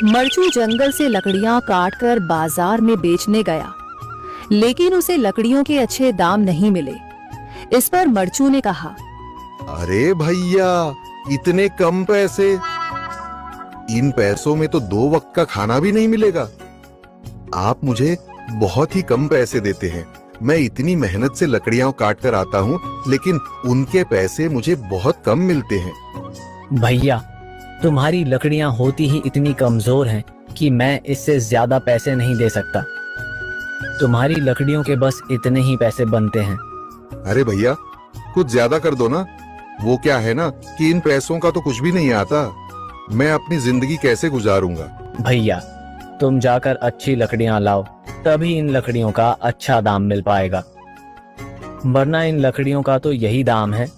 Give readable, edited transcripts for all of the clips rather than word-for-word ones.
मरचू जंगल से लकड़ियां काटकर बाजार में बेचने गया, लेकिन उसे लकड़ियों के अच्छे दाम नहीं मिले। इस पर मरचू ने कहा, अरे भैया, इतने कम पैसे? इन पैसों में तो 2 वक्त का खाना भी नहीं मिलेगा। आप मुझे बहुत ही कम पैसे देते हैं। मैं इतनी मेहनत से लकड़ियां काट कर आता हूँ, लेकिन उनके पैसे मुझे बहुत कम मिलते हैं। भैया, तुम्हारी लकड़ियां होती ही इतनी कमजोर हैं कि मैं इससे ज्यादा पैसे नहीं दे सकता। तुम्हारी लकड़ियों के बस इतने ही पैसे बनते हैं। अरे भैया, कुछ ज्यादा कर दो ना। वो क्या है ना कि इन पैसों का तो कुछ भी नहीं आता। मैं अपनी जिंदगी कैसे गुजारूंगा? भैया, तुम जाकर अच्छी लकड़ियां लाओ, तभी इन लकड़ियों का अच्छा दाम मिल पाएगा, वरना इन लकड़ियों का तो यही दाम है।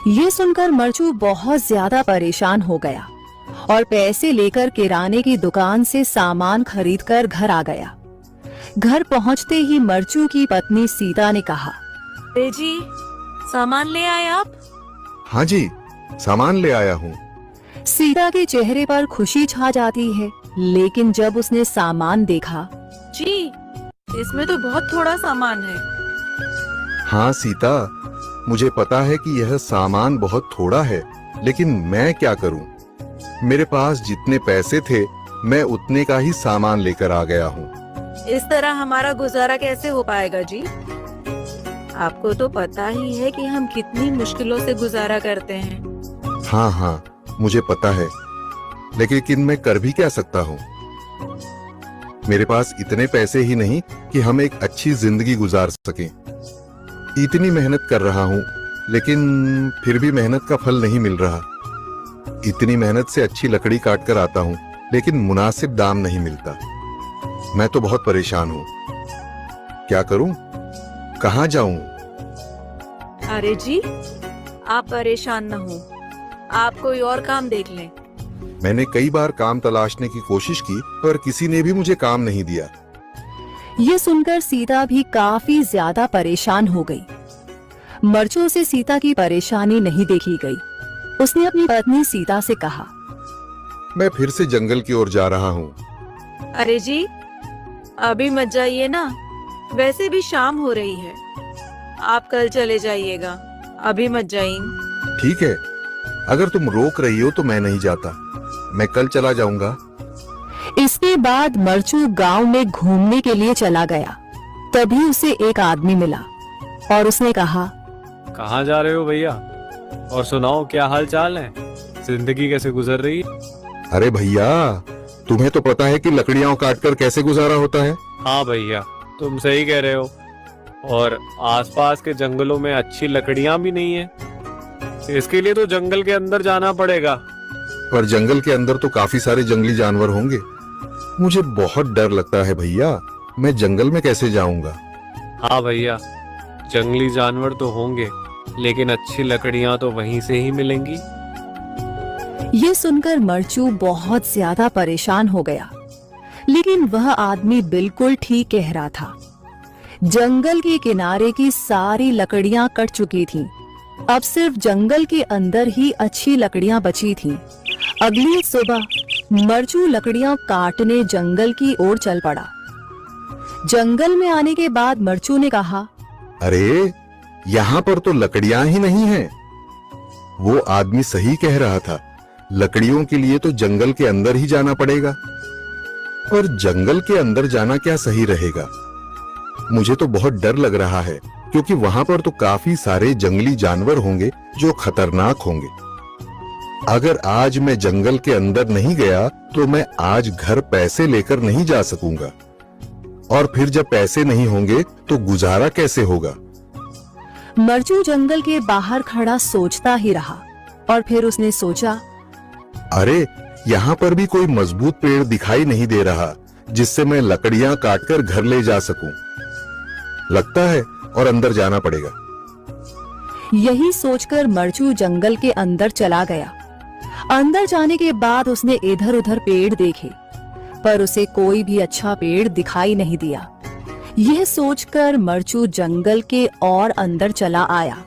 ये सुनकर मरचू बहुत ज्यादा परेशान हो गया और पैसे लेकर किराने की दुकान से सामान खरीदकर घर आ गया। घर पहुंचते ही मरचू की पत्नी सीता ने कहा, अरे जी, सामान ले आए आप? हाँ जी, सामान ले आया हूँ। सीता के चेहरे पर खुशी छा जाती है, लेकिन जब उसने सामान देखा, जी, इसमें तो बहुत थोड़ा सामान है। हाँ सीता, मुझे पता है कि यह सामान बहुत थोड़ा है, लेकिन मैं क्या करूं? मेरे पास जितने पैसे थे, मैं उतने का ही सामान लेकर आ गया हूँ। इस तरह हमारा गुजारा कैसे हो पाएगा जी? आपको तो पता ही है कि हम कितनी मुश्किलों से गुजारा करते हैं। हाँ हाँ, मुझे पता है, लेकिन मैं कर भी क्या सकता हूँ? मेरे पास इतने पैसे ही नहीं कि हम एक अच्छी जिंदगी गुजार सकें। इतनी मेहनत कर रहा हूँ, लेकिन फिर भी मेहनत का फल नहीं मिल रहा। इतनी मेहनत से अच्छी लकड़ी काट कर आता हूँ, लेकिन मुनासिब दाम नहीं मिलता। मैं तो बहुत परेशान हूँ। क्या करूँ? कहाँ जाऊँ? अरे जी, आप परेशान न हो, आप कोई और काम देख लें। मैंने कई बार काम तलाशने की कोशिश की, पर किसी ने भी मुझे काम नहीं दिया। ये सुनकर सीता भी काफी ज्यादा परेशान हो गई। मरचू से सीता की परेशानी नहीं देखी गई। उसने अपनी पत्नी सीता से कहा, मैं फिर से जंगल की ओर जा रहा हूँ। अरे जी, अभी मत जाइए ना, वैसे भी शाम हो रही है। आप कल चले जाइएगा, अभी मत जाइए। ठीक है, अगर तुम रोक रही हो तो मैं नहीं जाता। मैं कल चला जाऊंगा। इसके बाद मरचू गांव में घूमने के लिए चला गया। तभी उसे एक आदमी मिला और उसने कहा, कहाँ जा रहे हो भैया? और सुनाओ, क्या हाल चाल है? जिंदगी कैसे गुजर रही है? अरे भैया, तुम्हें तो पता है कि लकड़ियां काटकर कैसे गुजारा होता है। हाँ भैया, तुम सही कह रहे हो। और आसपास के जंगलों में अच्छी लकड़ियां भी नहीं है। इसके लिए तो जंगल के अंदर जाना पड़ेगा। पर जंगल के अंदर तो काफी सारे जंगली जानवर होंगे। मुझे बहुत डर लगता है भैया, मैं जंगल में कैसे जाऊंगा? हाँ भैया, जंगली जानवर तो होंगे, लेकिन अच्छी लकड़ियां तो वहीं से ही मिलेंगी। ये सुनकर मरचू बहुत ज्यादा परेशान हो गया, लेकिन वह आदमी बिल्कुल ठीक कह रहा था। जंगल के किनारे की सारी लकड़ियां कट चुकी थीं। अब सिर्फ जंगल के अंदर ही अच्छी लकड़ियां बची थीं। अगली सुबह मरचू लकड़ियां काटने जंगल की ओर चल पड़ा। जंगल में आने के बाद मरचू ने कहा, अरे, यहाँ पर तो लकड़ियां ही नहीं हैं। वो आदमी सही कह रहा था, लकड़ियों के लिए तो जंगल के अंदर ही जाना पड़ेगा। और जंगल के अंदर जाना क्या सही रहेगा? मुझे तो बहुत डर लग रहा है, क्योंकि वहां पर तो काफी सारे जंगली जानवर होंगे जो खतरनाक होंगे। अगर आज मैं जंगल के अंदर नहीं गया तो मैं आज घर पैसे लेकर नहीं जा सकूंगा, और फिर जब पैसे नहीं होंगे तो गुजारा कैसे होगा? मरचू जंगल के बाहर खड़ा सोचता ही रहा और फिर उसने सोचा, अरे, यहाँ पर भी कोई मजबूत पेड़ दिखाई नहीं दे रहा जिससे मैं लकड़ियां काटकर घर ले जा सकूं। लगता है और अंदर जाना पड़ेगा। यही सोचकर मरचू जंगल के अंदर चला गया। अंदर जाने के बाद उसने इधर उधर पेड़ देखे, पर उसे कोई भी अच्छा पेड़ दिखाई नहीं दिया। यह सोचकर मरचू जंगल के और अंदर चला आया।